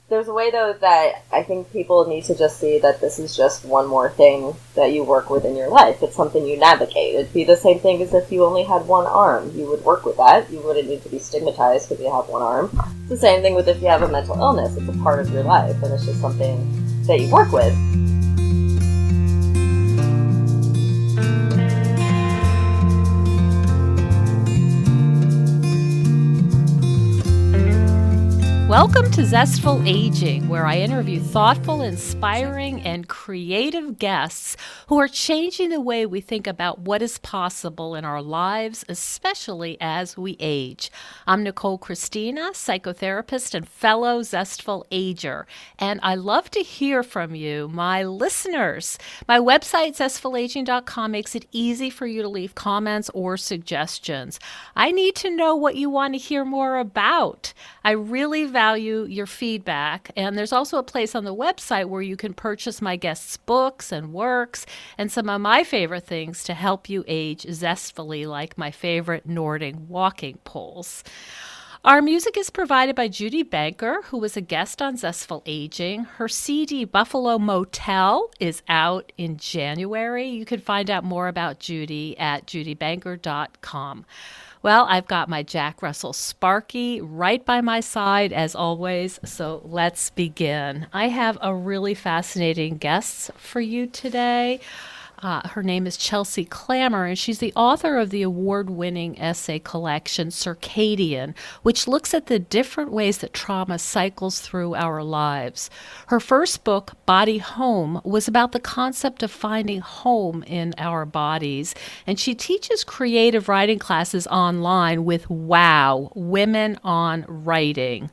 There's a way, though, that I think people need to just see that this is just one more thing that you work with in your life. It's something you navigate. It'd be the same thing as if you only had one arm. You would work with that. You wouldn't need to be stigmatized because you have one arm. It's the same thing with if you have a mental illness. It's a part of your life, and it's just something that you work with. Welcome to Zestful Aging, where I interview thoughtful, inspiring, and creative guests who are changing the way we think about what is possible in our lives, especially as we age. I'm Nicole Christina, psychotherapist and fellow Zestful Ager, and I love to hear from you, my listeners. My website, zestfulaging.com, makes it easy for you to leave comments or suggestions. I need to know what you want to hear more about. I really value your feedback, and there's also a place on the website where you can purchase my guests' books and works and some of my favorite things to help you age zestfully, like my favorite Nordic walking poles. Our music is provided by Judy Banker, who was a guest on Zestful Aging. Her CD, Buffalo Motel, is out in January. You can find out more about Judy at judybanker.com. Well, I've got my Jack Russell Sparky right by my side, as always, so let's begin. I have a really fascinating guest for you today. Her name is Chelsey Clammer, and she's the author of the award-winning essay collection, Circadian, which looks at the different ways that trauma cycles through our lives. Her first book, BodyHome, was about the concept of finding home in our bodies, and she teaches creative writing classes online with WOW, Women on Writing.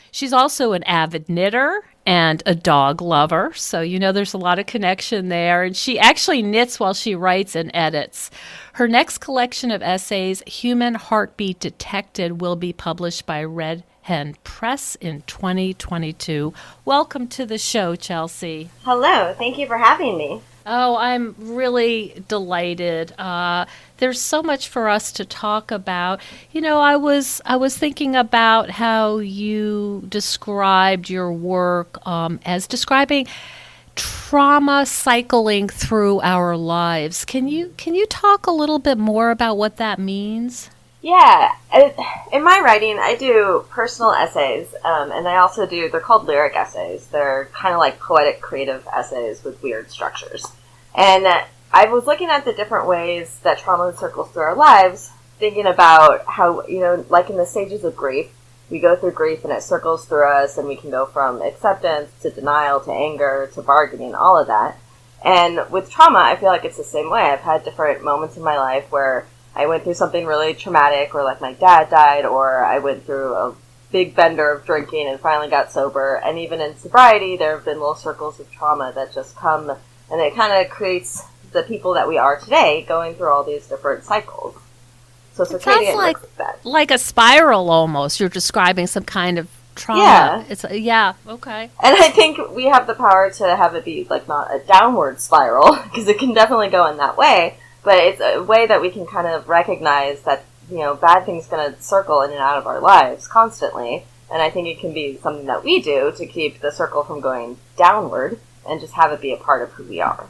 She's also an avid knitter and a dog lover, so there's a lot of connection there. And she actually knits while she writes and edits. Her next collection of essays, Human Heartbeat Detected, will be published by Red Hen Press in 2022. Welcome to the show, Chelsey. Hello, thank you for having me. Oh, I'm really delighted. There's so much for us to talk about. I was thinking about how you described your work as describing trauma cycling through our lives. Can you talk a little bit more about what that means? Yeah, in my writing, I do personal essays, and I also they're called lyric essays. They're kind of like poetic, creative essays with weird structures. And I was looking at the different ways that trauma circles through our lives, thinking about how, like in the stages of grief, we go through grief and it circles through us, and we can go from acceptance to denial to anger to bargaining, all of that. And with trauma, I feel like it's the same way. I've had different moments in my life where I went through something really traumatic, or like my dad died, or I went through a big bender of drinking and finally got sober. And even in sobriety, there have been little circles of trauma that just come, and it kind of creates the people that we are today, going through all these different cycles. So Circadian looks like that. Like a spiral almost. You're describing some kind of trauma. Yeah. Okay. And I think we have the power to have it be like not a downward spiral, because it can definitely go in that way. But it's a way that we can kind of recognize that, bad things going to circle in and out of our lives constantly. And I think it can be something that we do to keep the circle from going downward and just have it be a part of who we are.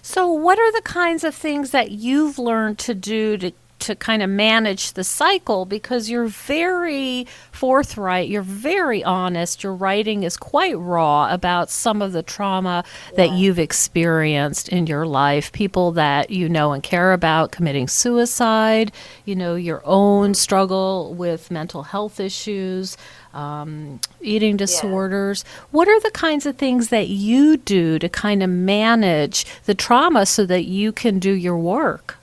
So what are the kinds of things that you've learned to do to kind of manage the cycle? Because you're very forthright, you're very honest, your writing is quite raw about some of the trauma that you've experienced in your life, people that you know and care about committing suicide, your own struggle with mental health issues, eating disorders. What are the kinds of things that you do to kind of manage the trauma so that you can do your work?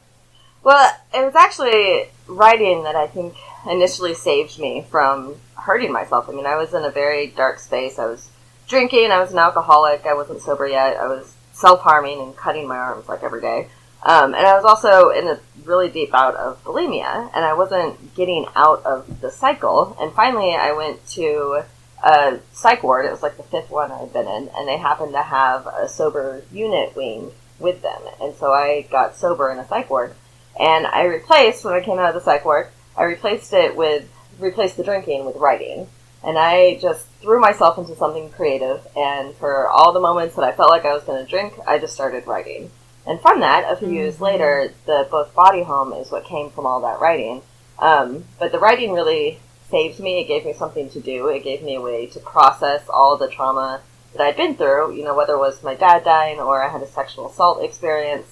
Well, it was actually writing that I think initially saved me from hurting myself. I mean, I was in a very dark space. I was drinking. I was an alcoholic. I wasn't sober yet. I was self-harming and cutting my arms like every day. And I was also in a really deep bout of bulimia, and I wasn't getting out of the cycle. And finally, I went to a psych ward. It was like the 5th one I'd been in, and they happened to have a sober unit wing with them. And so I got sober in a psych ward. And when I came out of the psych ward, I replaced the drinking with writing. And I just threw myself into something creative, and for all the moments that I felt like I was going to drink, I just started writing. And from that, a few years later, the book BodyHome is what came from all that writing. But the writing really saved me. It gave me something to do. It gave me a way to process all the trauma that I'd been through, whether it was my dad dying or I had a sexual assault experience.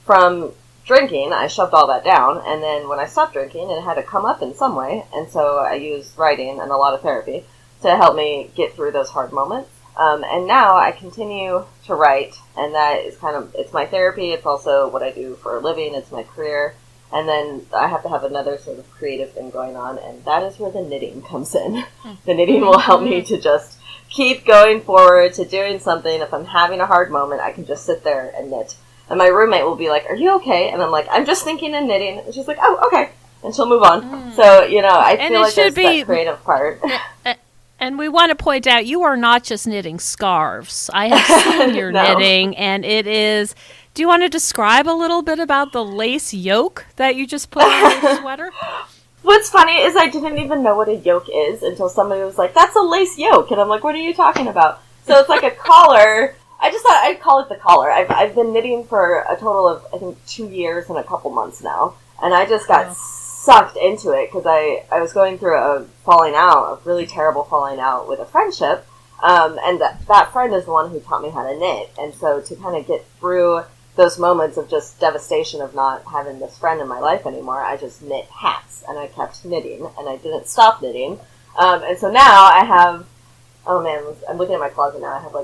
From drinking, I shoved all that down, and then when I stopped drinking, it had to come up in some way, and so I used writing and a lot of therapy to help me get through those hard moments. And now I continue to write, and that is it's my therapy. It's also what I do for a living. It's my career. And then I have to have another sort of creative thing going on, and that is where the knitting comes in. The knitting will help me to just keep going forward to doing something. If I'm having a hard moment, I can just sit there and knit. And my roommate will be like, "Are you okay?" And I'm like, "I'm just thinking and knitting." And she's like, "Oh, okay." And she'll move on. So, I feel like there's that creative part. And we want to point out, you are not just knitting scarves. I have seen your knitting, and it is... Do you want to describe a little bit about the lace yoke that you just put on your sweater? What's funny is I didn't even know what a yoke is until somebody was like, "That's a lace yoke." And I'm like, "What are you talking about?" So it's like a collar. I just thought I'd call it the collar. I've been knitting for a total of, I think, 2 years and a couple months now. And I just got sucked into it because I was going through a really terrible falling out with a friendship. And that friend is the one who taught me how to knit. And so to kind of get through those moments of just devastation of not having this friend in my life anymore, I just knit hats. And I kept knitting. And I didn't stop knitting. And so now I have... Oh, man, I'm looking at my closet now. I have,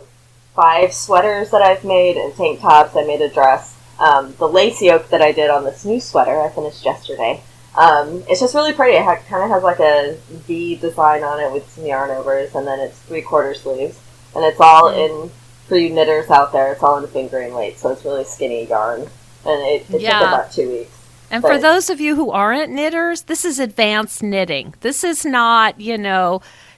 5 sweaters that I've made and tank tops. I made a dress. The lace yoke that I did on this new sweater I finished yesterday. It's just really pretty. It kind of has a V design on it with some yarn overs, and then it's 3/4 sleeves. And it's all in, for you knitters out there, it's all in fingering weight, so it's really skinny yarn. And it took about 2 weeks. And for those of you who aren't knitters, this is advanced knitting. This is not,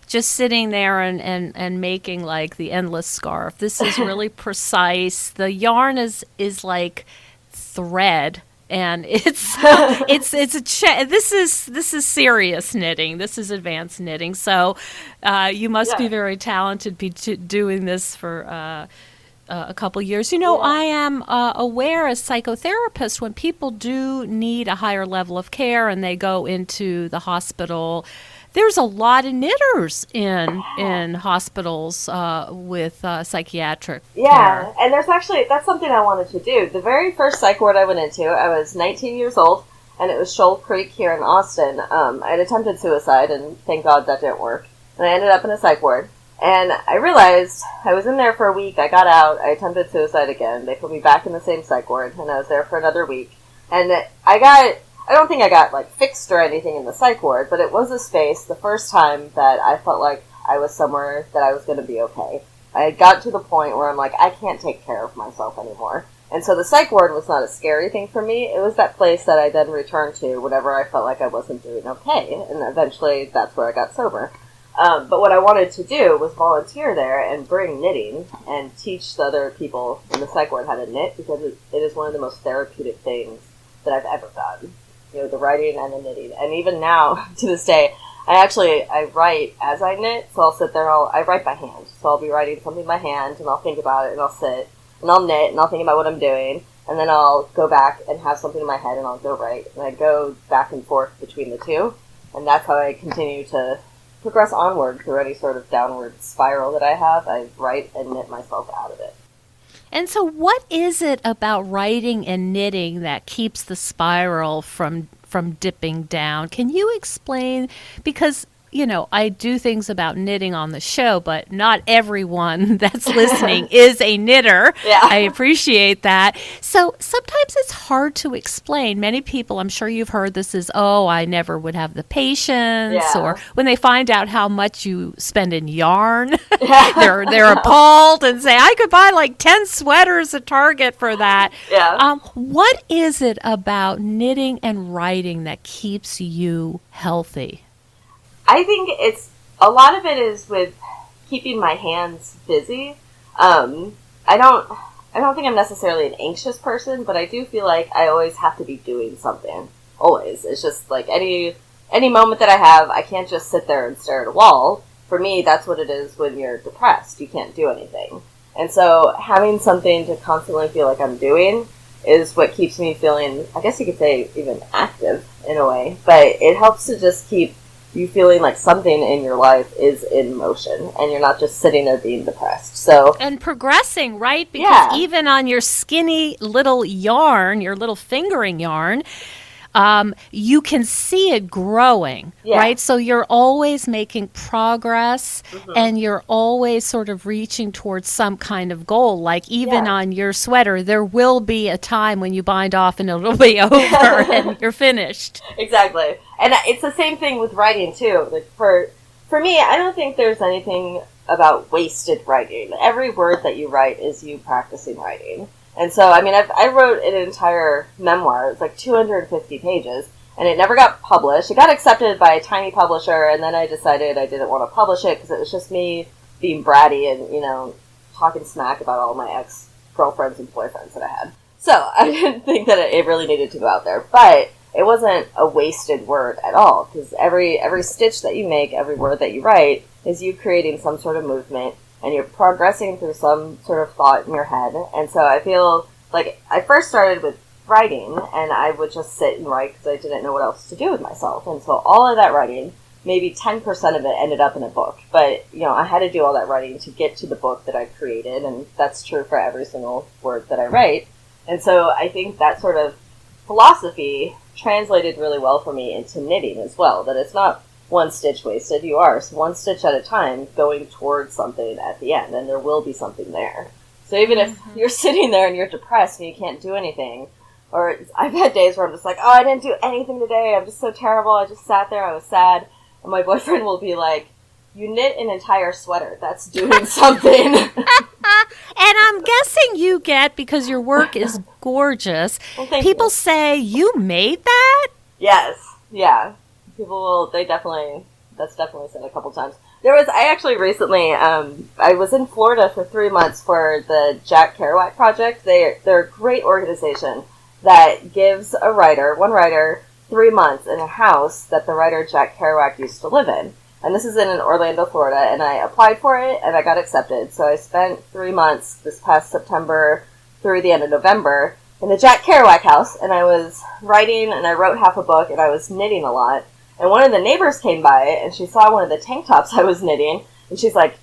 just sitting there and making the endless scarf. This is really precise. The yarn is like thread, and this is serious knitting. This is advanced knitting. So you must be very talented doing this for a couple years. I am aware as psychotherapist, when people do need a higher level of care and they go into the hospital, there's a lot of knitters in hospitals with psychiatric care. And that's something I wanted to do. The very first psych ward I went into, I was 19 years old, and it was Shoal Creek here in Austin. I had attempted suicide, and thank God that didn't work. And I ended up in a psych ward. And I realized I was in there for a week. I got out. I attempted suicide again. They put me back in the same psych ward, and I was there for another week. And I don't think I got fixed or anything in the psych ward, but it was a space the first time that I felt like I was somewhere that I was going to be okay. I got to the point where I'm like, I can't take care of myself anymore. And so the psych ward was not a scary thing for me. It was that place that I then returned to whenever I felt like I wasn't doing okay. And eventually that's where I got sober. But what I wanted to do was volunteer there and bring knitting and teach the other people in the psych ward how to knit, because it is one of the most therapeutic things that I've ever done. The writing and the knitting. And even now, to this day, I write as I knit, so I'll sit there, I write by hand. So I'll be writing something by hand, and I'll think about it, and I'll sit, and I'll knit, and I'll think about what I'm doing, and then I'll go back and have something in my head, and I'll go write. And I go back and forth between the two, and that's how I continue to progress onward through any sort of downward spiral that I have. I write and knit myself out of it. And so what is it about writing and knitting that keeps the spiral from dipping down? Can you explain? Because, I do things about knitting on the show, but not everyone that's listening is a knitter. Yeah. I appreciate that. So sometimes it's hard to explain. Many people, I'm sure you've heard this, is, I never would have the patience. Yeah. Or when they find out how much you spend in yarn, they're appalled and say, I could buy 10 sweaters at Target for that. Yeah. What is it about knitting and writing that keeps you healthy? I think a lot of it is with keeping my hands busy. I don't think I'm necessarily an anxious person, but I do feel like I always have to be doing something. Always. It's just any moment that I have, I can't just sit there and stare at a wall. for me, that's what it is when you're depressed. You can't do anything. And so having something to constantly feel like I'm doing is what keeps me feeling, I guess you could say, even active in a way. But it helps to just keep you feeling like something in your life is in motion and you're not just sitting there being depressed. So and progressing, right? Because even on your skinny little yarn, your little fingering yarn, you can see it growing, right? So you're always making progress and you're always sort of reaching towards some kind of goal. Like even on your sweater, there will be a time when you bind off and it'll be over and you're finished. Exactly. And it's the same thing with writing too. Like for me, I don't think there's anything about wasted writing. Every word that you write is you practicing writing. And so, I mean, I wrote an entire memoir. It was like 250 pages, and it never got published. It got accepted by a tiny publisher, and then I decided I didn't want to publish it because it was just me being bratty and, you know, talking smack about all my ex-girlfriends and boyfriends that I had. So I didn't think that it really needed to go out there. But it wasn't a wasted word at all, because every stitch that you make, every word that you write, is you creating some sort of movement, and you're progressing through some sort of thought in your head. And so I feel like I first started with writing, and I would just sit and write because I didn't know what else to do with myself. And so all of that writing, maybe 10% of it ended up in a book. But, you know, I had to do all that writing to get to the book that I created, and that's true for every single word that I write. And so I think that sort of philosophy translated really well for me into knitting as well, that it's not one stitch wasted. You are one stitch at a time going towards something at the end, and there will be something there. So even if you're sitting there and you're depressed and you can't do anything, or I've had days where I'm just like, oh, I didn't do anything today, I'm just so terrible, I just sat there, I was sad, and my boyfriend will be like, you knit an entire sweater, that's doing something. And I'm guessing you get, because your work is gorgeous, well, people say, you made that? Yes, yeah. People will, that's definitely said a couple times. I actually recently, I was in Florida for 3 months for the Jack Kerouac Project. They're a great organization that gives one writer 3 months in a house that the writer Jack Kerouac used to live in. And this is in Orlando, Florida, and I applied for it and I got accepted. So I spent 3 months this past September through the end of November in the Jack Kerouac house, and I was writing, and I wrote half a book, and I was knitting a lot. And one of the neighbors came by, and she saw one of the tank tops I was knitting, and she's like,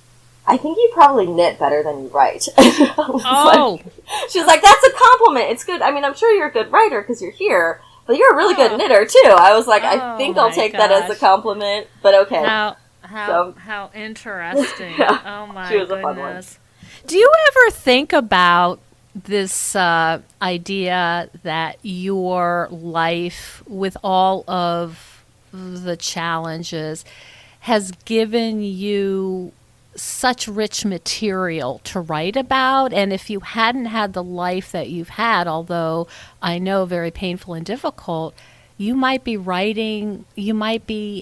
I think you probably knit better than you write. She was like, that's a compliment. It's good. I mean, I'm sure you're a good writer because you're here, but you're a really good knitter, too. I was like, I think I'll take that as a compliment, but okay. How interesting. Oh, my she was goodness. A fun one. Do you ever think about this idea that your life, with all of the challenges, has given you such rich material to write about? And if you hadn't had the life that you've had, although I know very painful and difficult, you might be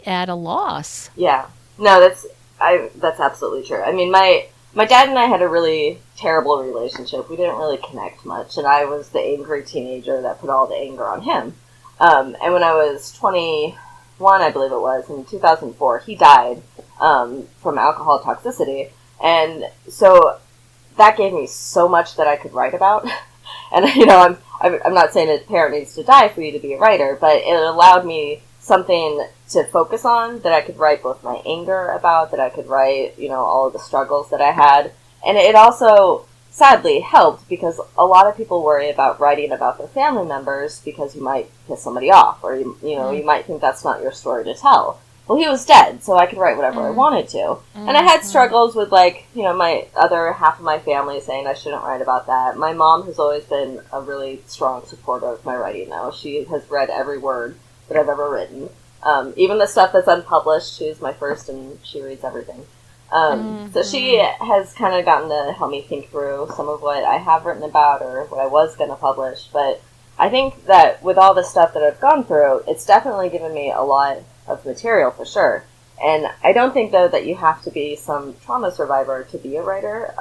at a loss. Yeah. No, that's absolutely true. I mean, my dad and I had a really terrible relationship. We didn't really connect much, and I was the angry teenager that put all the anger on him. And when I was 21, I believe it was, in 2004, he died from alcohol toxicity. And so that gave me so much that I could write about. And, you know, I'm not saying a parent needs to die for you to be a writer, but it allowed me something to focus on that I could write both my anger about, that I could write, you know, all of the struggles that I had. And it also sadly helped because a lot of people worry about writing about their family members because you might piss somebody off, or you might think that's not your story to tell. Well, he was dead, so I could write whatever I wanted to. And I had struggles with, like, you know, my other half of my family saying I shouldn't write about that. My mom has always been a really strong supporter of my writing now. She has read every word that I've ever written. Even the stuff that's unpublished, she's my first and she reads everything. So she has kind of gotten to help me think through some of what I have written about or what I was going to publish. But I think that with all the stuff that I've gone through, it's definitely given me a lot of material for sure. And I don't think, though, that you have to be some trauma survivor to be a writer.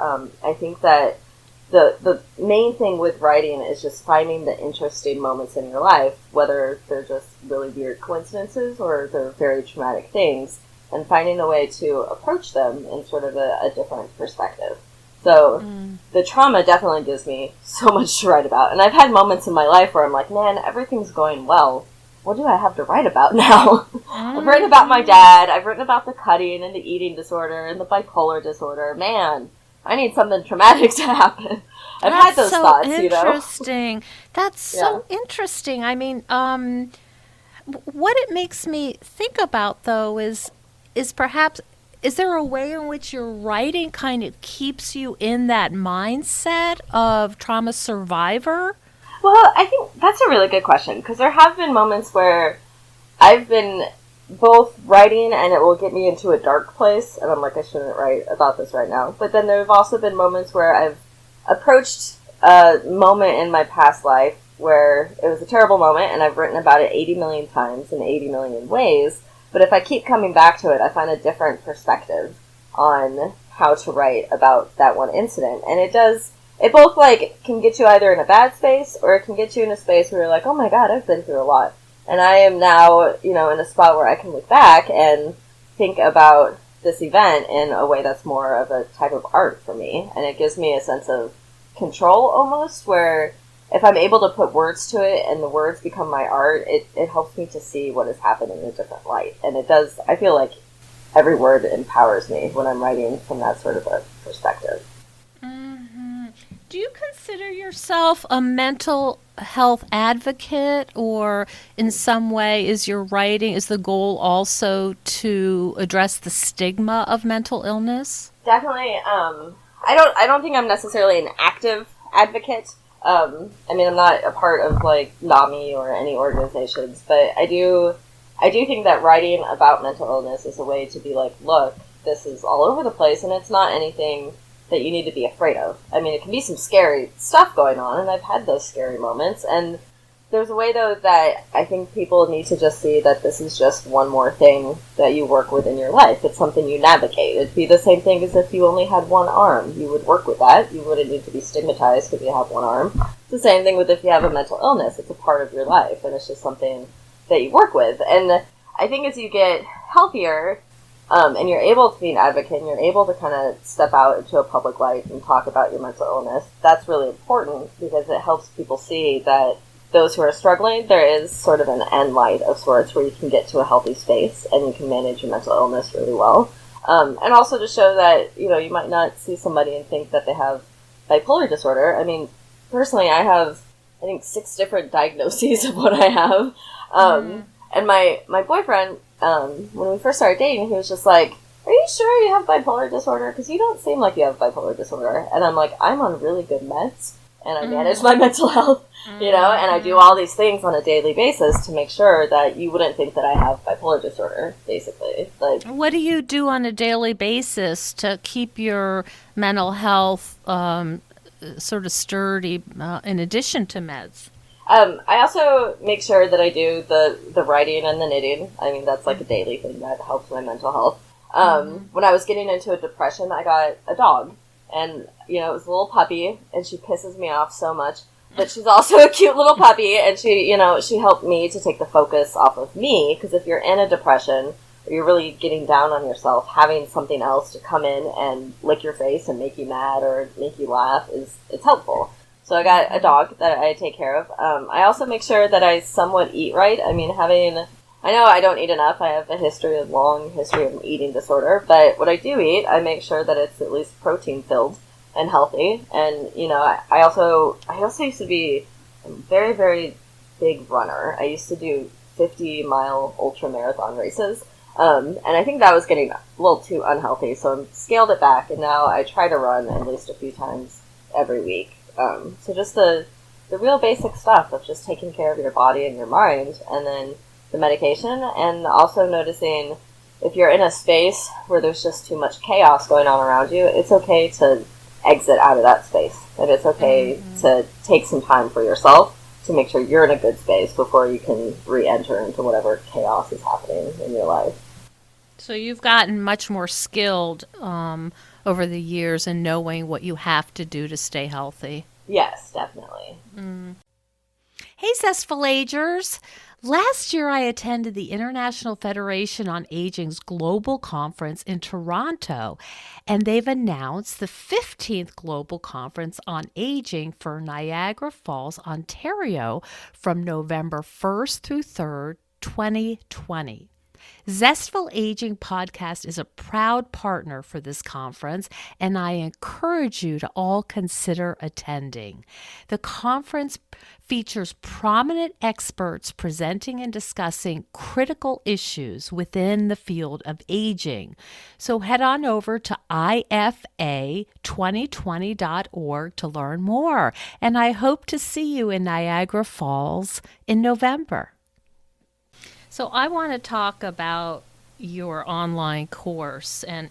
I think that the main thing with writing is just finding the interesting moments in your life, whether they're just really weird coincidences or they're very traumatic things, and finding a way to approach them in sort of a different perspective. So the trauma definitely gives me so much to write about. And I've had moments in my life where I'm like, man, everything's going well. What do I have to write about now? I've written about my dad. I've written about the cutting and the eating disorder and the bipolar disorder. Man, I need something traumatic to happen. I've had those thoughts, you know. Interesting. That's so interesting. I mean, what it makes me think about, though, is perhaps, is there a way in which your writing kind of keeps you in that mindset of trauma survivor? Well, I think that's a really good question, because there have been moments where I've been both writing and it will get me into a dark place, and I'm like, I shouldn't write about this right now. But then there have also been moments where I've approached a moment in my past life where it was a terrible moment, and I've written about it 80 million times in 80 million ways. But if I keep coming back to it, I find a different perspective on how to write about that one incident. And it both, like, can get you either in a bad space, or it can get you in a space where you're like, oh my god, I've been through a lot. And I am now, you know, in a spot where I can look back and think about this event in a way that's more of a type of art for me. And it gives me a sense of control, almost, where if I'm able to put words to it and the words become my art, it helps me to see what has happened in a different light. And it does, I feel like every word empowers me when I'm writing from that sort of a perspective. Mm-hmm. Do you consider yourself a mental health advocate, or in some way is the goal also to address the stigma of mental illness? Definitely. I don't think I'm necessarily an active advocate. I mean, I'm not a part of, like, NAMI or any organizations, but I do think that writing about mental illness is a way to be like, look, this is all over the place, and it's not anything that you need to be afraid of. I mean, it can be some scary stuff going on, and I've had those scary moments, and there's a way, though, that I think people need to just see that this is just one more thing that you work with in your life. It's something you navigate. It'd be the same thing as if you only had one arm. You would work with that. You wouldn't need to be stigmatized if you have one arm. It's the same thing with if you have a mental illness. It's a part of your life, and it's just something that you work with. And I think as you get healthier, and you're able to be an advocate, and you're able to kind of step out into a public light and talk about your mental illness, that's really important, because it helps people see that those who are struggling, there is sort of an end light of sorts where you can get to a healthy space and you can manage your mental illness really well. And also to show that, you know, you might not see somebody and think that they have bipolar disorder. I mean, personally, I have, I think, 6 different diagnoses of what I have. And my boyfriend, when we first started dating, he was just like, are you sure you have bipolar disorder? Because you don't seem like you have bipolar disorder. And I'm like, I'm on really good meds, and I manage my mental health, you know, and I do all these things on a daily basis to make sure that you wouldn't think that I have bipolar disorder, basically. Like, what do you do on a daily basis to keep your mental health sort of sturdy in addition to meds? I also make sure that I do the writing and the knitting. I mean, that's like a daily thing that helps my mental health. When I was getting into a depression, I got a dog. And, you know, it was a little puppy, and she pisses me off so much. But she's also a cute little puppy, and she, you know, she helped me to take the focus off of me. Because if you're in a depression, or you're really getting down on yourself, having something else to come in and lick your face and make you mad or make you laugh it's helpful. So I got a dog that I take care of. I also make sure that I somewhat eat right. I mean, I know I don't eat enough. I have a long history of eating disorder. But what I do eat, I make sure that it's at least protein-filled and healthy. And, you know, I also used to be a very, very big runner. I used to do 50-mile ultra-marathon races. And I think that was getting a little too unhealthy. So I scaled it back, and now I try to run at least a few times every week. So just the real basic stuff of just taking care of your body and your mind, and then the medication, and also noticing if you're in a space where there's just too much chaos going on around you, it's okay to exit out of that space. And it's okay to take some time for yourself to make sure you're in a good space before you can re-enter into whatever chaos is happening in your life. So you've gotten much more skilled over the years in knowing what you have to do to stay healthy. Yes, definitely. Hey, Zestful Agers. Last year, I attended the International Federation on Aging's Global Conference in Toronto, and they've announced the 15th Global Conference on Aging for Niagara Falls, Ontario, from November 1st through 3rd, 2020. Zestful Aging Podcast is a proud partner for this conference, and I encourage you to all consider attending. The conference features prominent experts presenting and discussing critical issues within the field of aging. So head on over to ifa2020.org to learn more, and I hope to see you in Niagara Falls in November. So I want to talk about your online course. And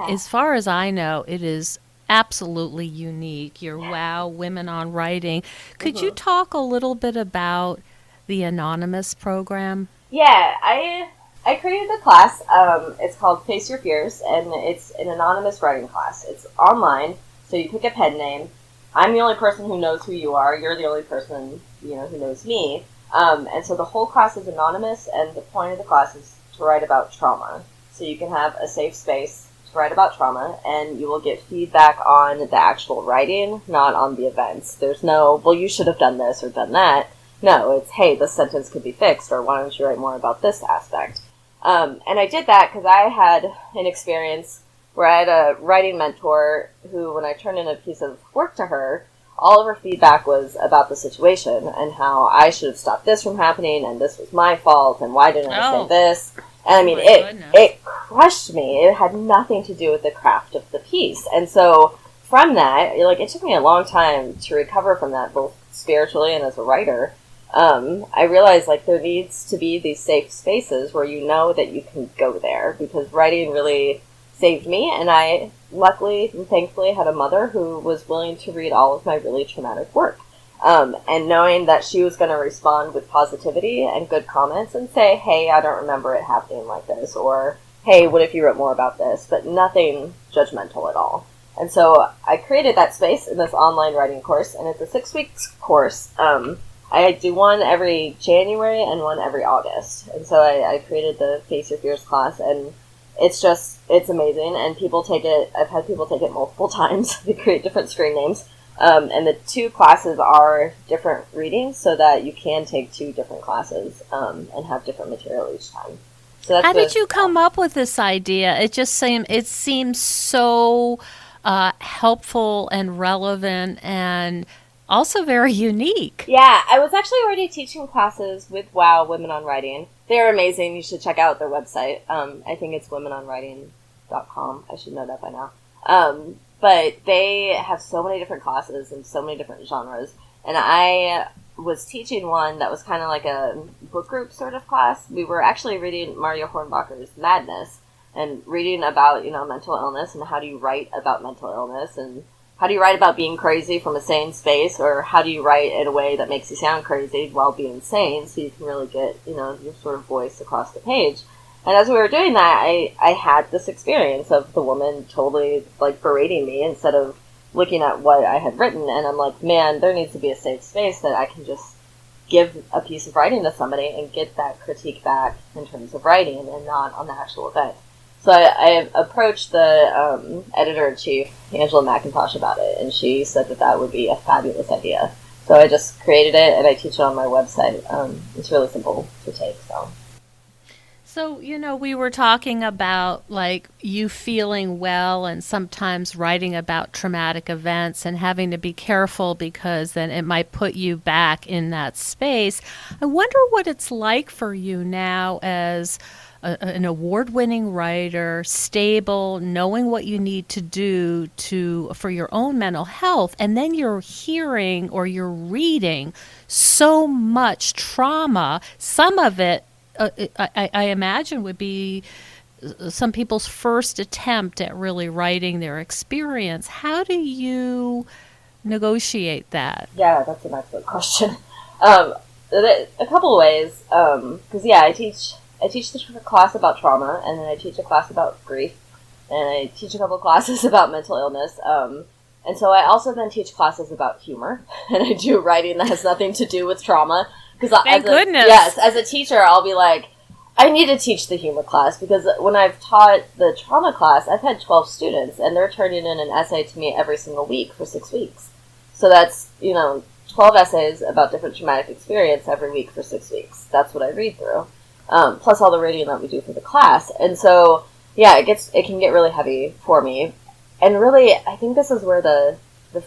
as far as I know, it is absolutely unique. Your Wow Women on Writing. Could you talk a little bit about the Anonymous program? Yeah, I created a class. It's called Face Your Fears, and it's an anonymous writing class. It's online, so you pick a pen name. I'm the only person who knows who you are. You're the only person, who knows me. And so the whole class is anonymous, and the point of the class is to write about trauma. So you can have a safe space to write about trauma, and you will get feedback on the actual writing, not on the events. There's no, well, you should have done this or done that. No, it's, hey, this sentence could be fixed, or why don't you write more about this aspect? And I did that because I had an experience where I had a writing mentor who, when I turned in a piece of work to her, all of her feedback was about the situation and how I should have stopped this from happening, and this was my fault, and why didn't I say this? And I mean, it crushed me. It had nothing to do with the craft of the piece. And so from that, it took me a long time to recover from that, both spiritually and as a writer. I realized, there needs to be these safe spaces where you know that you can go there, because writing really saved me, and I luckily and thankfully had a mother who was willing to read all of my really traumatic work. And knowing that she was going to respond with positivity and good comments and say, hey, I don't remember it happening like this, or hey, what if you wrote more about this, but nothing judgmental at all. And so I created that space in this online writing course, and it's a 6-week course. I do one every January and one every August. And so I created the Face Your Fears class, and it's amazing, and people take it. I've had people take it multiple times. They create different screen names. And the 2 classes are different readings, so that you can take 2 different classes and have different material each time. So that's How did you come up with this idea? It seems so helpful and relevant, and also very unique. Yeah, I was actually already teaching classes with Wow Women on Writing. They're amazing. You should check out their website. I think it's womenonwriting.com. I should know that by now. But they have so many different classes and so many different genres. And I was teaching one that was kind of like a book group sort of class. We were actually reading Mario Hornbacher's Madness and reading about, mental illness and how do you write about mental illness, and how do you write about being crazy from a sane space, or how do you write in a way that makes you sound crazy while being sane, so you can really get, your sort of voice across the page. And as we were doing that, I had this experience of the woman totally, berating me instead of looking at what I had written. And I'm like, man, there needs to be a safe space that I can just give a piece of writing to somebody and get that critique back in terms of writing and not on the actual event. So I approached the editor-in-chief, Angela McIntosh, about it, and she said that would be a fabulous idea. So I just created it, and I teach it on my website. It's really simple to take, So, we were talking about, you feeling well and sometimes writing about traumatic events and having to be careful because then it might put you back in that space. I wonder what it's like for you now as an award-winning writer, stable, knowing what you need to do for your own mental health, and then you're hearing or you're reading so much trauma. Some of it, I imagine, would be some people's first attempt at really writing their experience. How do you negotiate that? Yeah, that's an excellent question. A couple of ways, because I teach the class about trauma, and then I teach a class about grief, and I teach a couple of classes about mental illness. And so I also then teach classes about humor, and I do writing that has nothing to do with trauma. Because Thank goodness. Yes, as a teacher, I'll be like, I need to teach the humor class, because when I've taught the trauma class, I've had 12 students, and they're turning in an essay to me every single week for 6 weeks. So that's, 12 essays about different traumatic experience every week for 6 weeks. That's what I read through. Plus all the reading that we do for the class. And so, yeah, it can get really heavy for me. And really, I think this is where the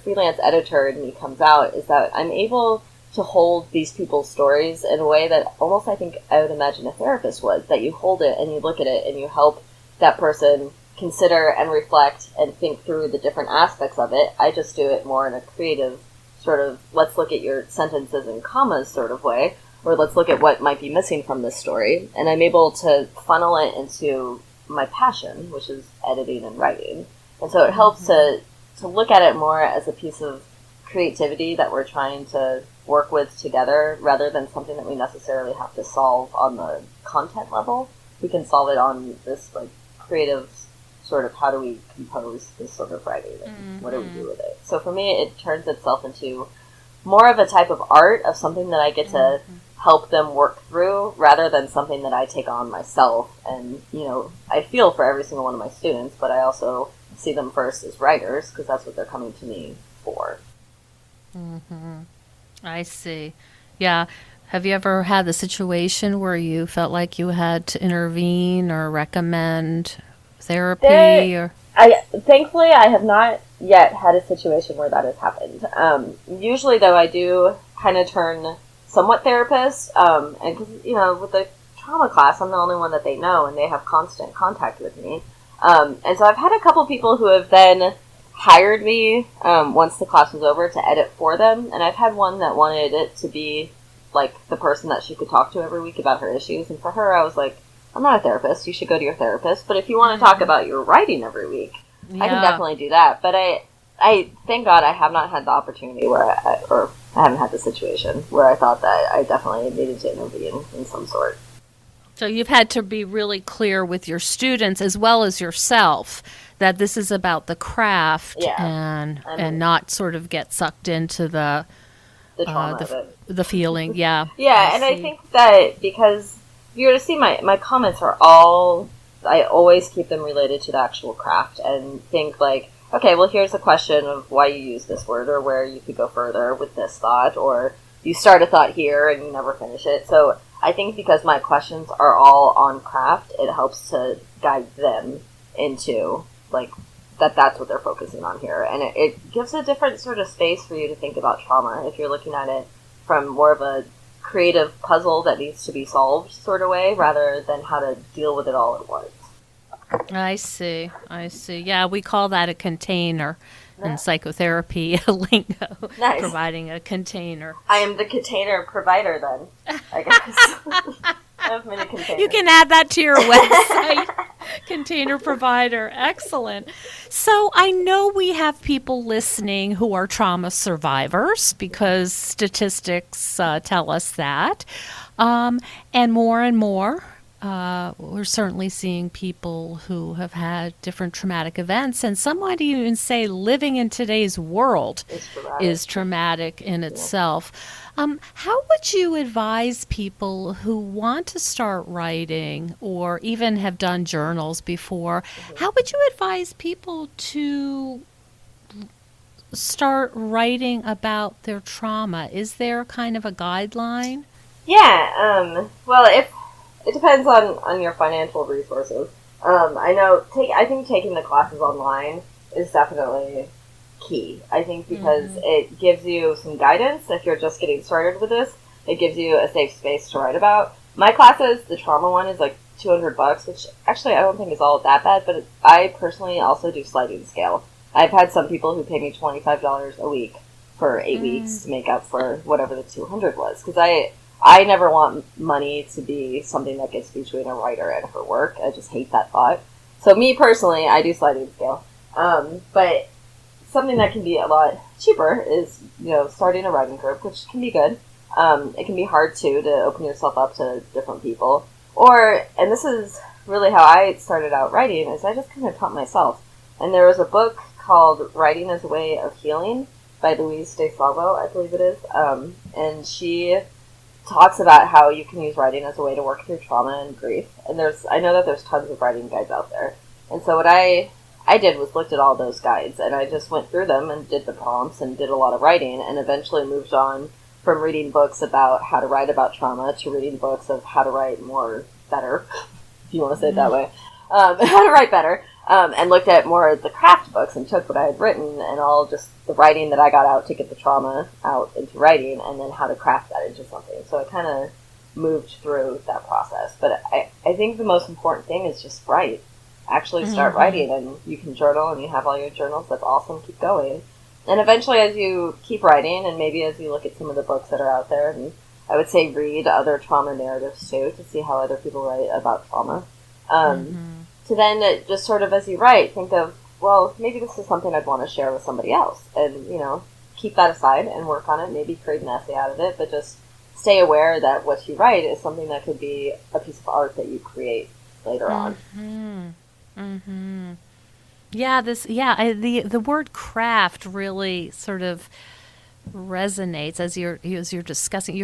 freelance editor in me comes out, is that I'm able to hold these people's stories in a way that almost I think I would imagine a therapist would, that you hold it and you look at it and you help that person consider and reflect and think through the different aspects of it. I just do it more in a creative sort of, let's look at your sentences and commas sort of way, or let's look at what might be missing from this story. And I'm able to funnel it into my passion, which is editing and writing. And so it helps to look at it more as a piece of creativity that we're trying to work with together, rather than something that we necessarily have to solve on the content level. We can solve it on this like creative sort of, how do we compose this sort of writing and what do we do with it. So for me, it turns itself into more of a type of art, of something that I get to help them work through, rather than something that I take on myself. And, I feel for every single one of my students, but I also see them first as writers, because that's what they're coming to me for. I see. Yeah. Have you ever had the situation where you felt like you had to intervene or recommend therapy? Thankfully, I have not yet had a situation where that has happened. Usually, though, I do kind of turn somewhat therapist, and because, with the trauma class, I'm the only one that they know, and they have constant contact with me. And so I've had a couple people who have then hired me once the class was over to edit for them, and I've had one that wanted it to be like the person that she could talk to every week about her issues, and for her I was like, I'm not a therapist, you should go to your therapist, but if you want to talk about your writing every week, I can definitely do that. But I thank God I have not had the opportunity where I haven't had the situation where I thought that I definitely needed to intervene in some sort. So you've had to be really clear with your students as well as yourself that this is about the craft, and not sort of get sucked into the trauma of it. The feeling. Yeah. Yeah, I think that because you're to see my comments are all, I always keep them related to the actual craft, and think like, okay, well, here's a question of why you use this word, or where you could go further with this thought, or you start a thought here and you never finish it. So I think because my questions are all on craft, it helps to guide them into like that's what they're focusing on here, and it gives a different sort of space for you to think about trauma if you're looking at it from more of a creative puzzle that needs to be solved sort of way, rather than how to deal with it all at once. I see. Yeah, we call that a container in psychotherapy lingo. Nice. Providing a container. I am the container provider then, I guess. I have many containers. You can add that to your website. Container provider. Excellent. So I know we have people listening who are trauma survivors, because statistics tell us that. And more. We're certainly seeing people who have had different traumatic events, and some might even say living in today's world is traumatic in itself. How would you advise people who want to start writing, or even have done journals before, how would you advise people to start writing about their trauma? Is there kind of a guideline? Yeah, well, it depends on your financial resources. I think taking the classes online is definitely key. I think because it gives you some guidance if you're just getting started with this. It gives you a safe space to write about. My classes, the trauma one is like $200, which actually I don't think is all that bad, but I personally also do sliding scale. I've had some people who pay me $25 a week for 8 weeks to make up for whatever the $200 was, because I never want money to be something that gets between a writer and her work. I just hate that thought. So me personally, I do sliding scale. But something that can be a lot cheaper is, starting a writing group, which can be good. It can be hard too to open yourself up to different people. And this is really how I started out writing, is I just kind of taught myself. And there was a book called Writing as a Way of Healing by Louise De Salvo, I believe it is. And she talks about how you can use writing as a way to work through trauma and grief. And I know that there's tons of writing guides out there. And so what I did was looked at all those guides, and I just went through them and did the prompts and did a lot of writing, and eventually moved on from reading books about how to write about trauma to reading books of how to write better, if you want to say it that way, how to write better, and looked at more of the craft books and took what I had written and all just the writing that I got out to get the trauma out into writing, and then how to craft that into something. So I kind of moved through that process. But I think the most important thing is just write. Actually start writing, and you can journal, and you have all your journals. That's awesome. Keep going. And eventually, as you keep writing, and maybe as you look at some of the books that are out there, and I would say read other trauma narratives too, to see how other people write about trauma. To then just sort of as you write, think of, well, maybe this is something I'd want to share with somebody else, and keep that aside and work on it. Maybe create an essay out of it, but just stay aware that what you write is something that could be a piece of art that you create later on. Yeah, the word craft really sort of resonates as you're discussing.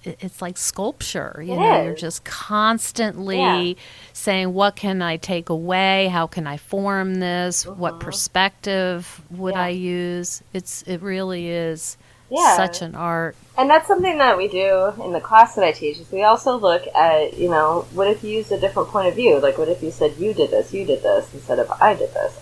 It's like sculpture. You're just constantly saying, what can I take away? How can I form this? What perspective would I use? It really is such an art. And that's something that we do in the class that I teach, is we also look at, what if you used a different point of view? Like, what if you said, you did this, instead of I did this,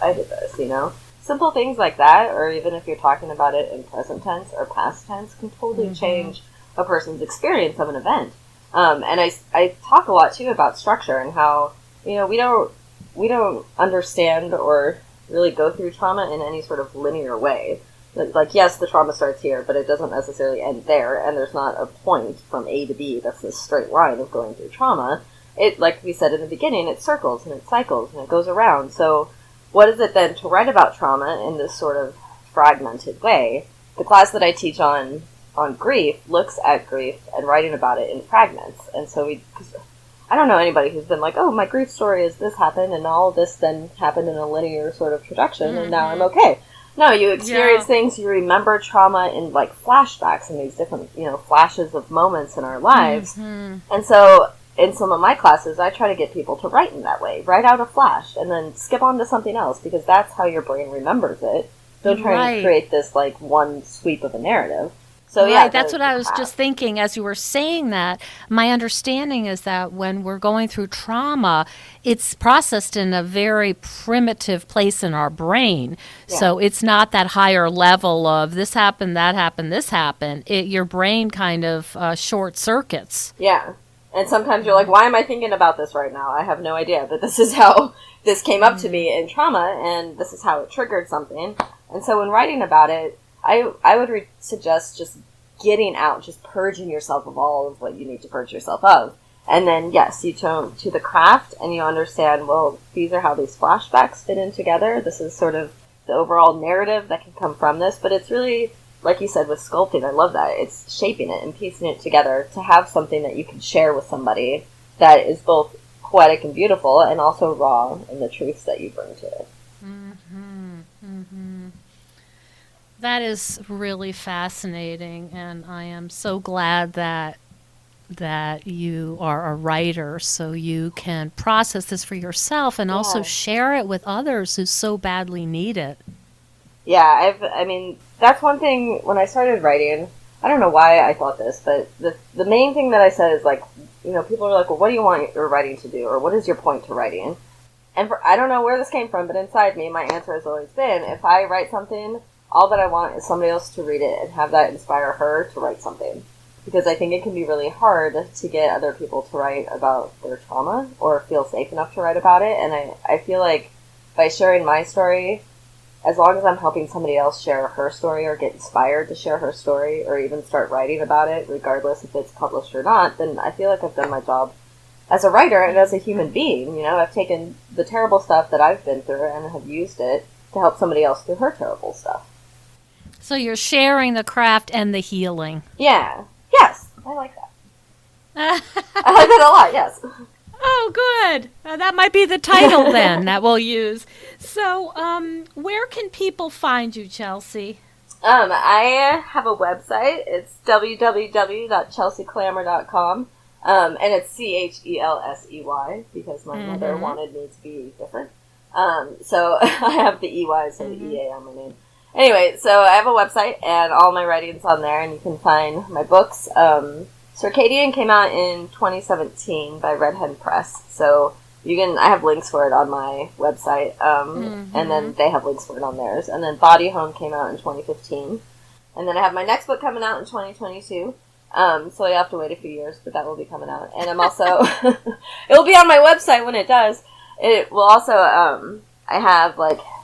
Simple things like that, or even if you're talking about it in present tense or past tense, can totally change a person's experience of an event. And I talk a lot, too, about structure and how, we don't understand or really go through trauma in any sort of linear way. Like, yes, the trauma starts here, but it doesn't necessarily end there, and there's not a point from A to B that's this straight line of going through trauma. It, like we said in the beginning, it circles and it cycles and it goes around. So what is it then to write about trauma in this sort of fragmented way? The class that I teach on grief looks at grief and writing about it in fragments. And so I don't know anybody who's been like, oh, my grief story is this happened, and all this then happened in a linear sort of production, and now I'm okay. No, you experience things, you remember trauma in, like, flashbacks and these different, flashes of moments in our lives. And so in some of my classes, I try to get people to write in that way. Write out a flash and then skip on to something else, because that's how your brain remembers it. Don't try and create this, like, one sweep of a narrative. So that's what I was just thinking as you were saying that. My understanding is that when we're going through trauma, it's processed in a very primitive place in our brain. Yeah. So it's not that higher level of this happened, that happened, this happened. Your brain kind of short circuits. Yeah. And sometimes you're like, why am I thinking about this right now? I have no idea. But this is how this came up to me in trauma, and this is how it triggered something. And so when writing about it, I would suggest just getting out, just purging yourself of all of what you need to purge yourself of. And then, yes, you turn to the craft and you understand, well, these are how these flashbacks fit in together. This is sort of the overall narrative that can come from this. But it's really, like you said, with sculpting, I love that. It's shaping it and piecing it together to have something that you can share with somebody that is both poetic and beautiful and also raw in the truths that you bring to it. That is really fascinating, and I am so glad that you are a writer, so you can process this for yourself and also share it with others who so badly need it. Yeah, I mean, that's one thing when I started writing. I don't know why I thought this, but the main thing that I said is, like, people are like, well, what do you want your writing to do, or what is your point to writing? And I don't know where this came from, but inside me, my answer has always been, if I write something, all that I want is somebody else to read it and have that inspire her to write something. Because I think it can be really hard to get other people to write about their trauma or feel safe enough to write about it. And I feel like by sharing my story, as long as I'm helping somebody else share her story or get inspired to share her story or even start writing about it, regardless if it's published or not, then I feel like I've done my job as a writer and as a human being. I've taken the terrible stuff that I've been through and have used it to help somebody else through her terrible stuff. So you're sharing the craft and the healing. Yeah. Yes. I like that. I like that a lot, yes. Oh, good. That might be the title then that we'll use. So where can people find you, Chelsey? I have a website. It's www.chelseyklammer.com. And it's CHELSEY because my mother wanted me to be different. So I have the EY, so the EA on my name. Anyway, so I have a website and all my writing's on there, and you can find my books. Circadian came out in 2017 by Red Hen Press, so I have links for it on my website, and then they have links for it on theirs. And then BodyHome came out in 2015, and then I have my next book coming out in 2022. So you have to wait a few years, but that will be coming out. And I'm also, it will be on my website when it does. It will also, I have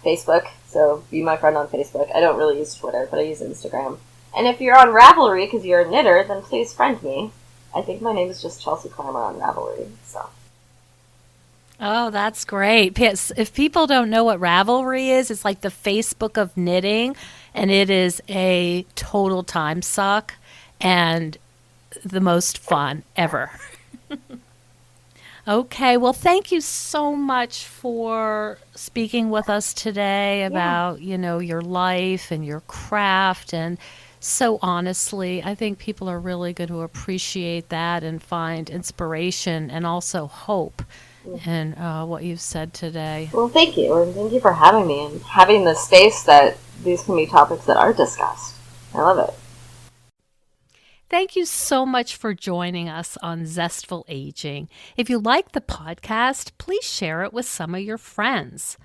Facebook, so be my friend on Facebook. I don't really use Twitter, but I use Instagram. And if you're on Ravelry, because you're a knitter, then please friend me. I think my name is just Chelsey Clammer on Ravelry, so. Oh, that's great. If people don't know what Ravelry is, it's like the Facebook of knitting, and it is a total time suck and the most fun ever. Okay, well, thank you so much for speaking with us today about, your life and your craft. And so honestly, I think people are really going to appreciate that and find inspiration and also hope in what you've said today. Well, thank you. And thank you for having me and having the space that these can be topics that are discussed. I love it. Thank you so much for joining us on Zestful Aging. If you like the podcast, please share it with some of your friends.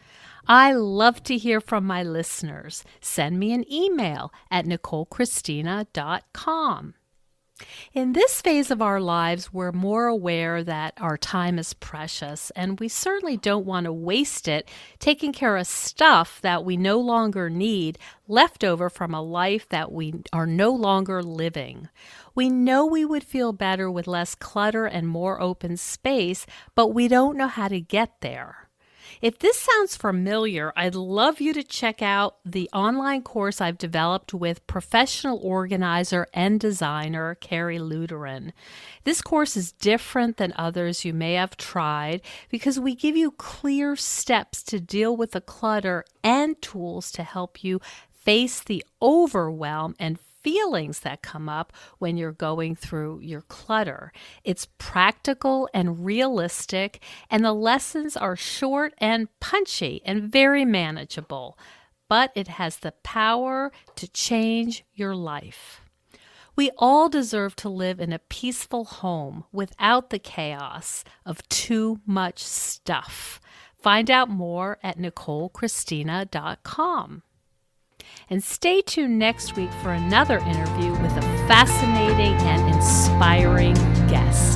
I love to hear from my listeners. Send me an email at NicoleChristina.com. In this phase of our lives, we're more aware that our time is precious, and we certainly don't want to waste it taking care of stuff that we no longer need, left over from a life that we are no longer living. We know we would feel better with less clutter and more open space, but we don't know how to get there. If this sounds familiar, I'd love you to check out the online course I've developed with professional organizer and designer Carrie Luderin. This course is different than others you may have tried because we give you clear steps to deal with the clutter and tools to help you face the overwhelm and feelings that come up when you're going through your clutter. It's practical and realistic, and the lessons are short and punchy and very manageable, but it has the power to change your life. We all deserve to live in a peaceful home without the chaos of too much stuff. Find out more at NicoleChristina.com. And stay tuned next week for another interview with a fascinating and inspiring guest.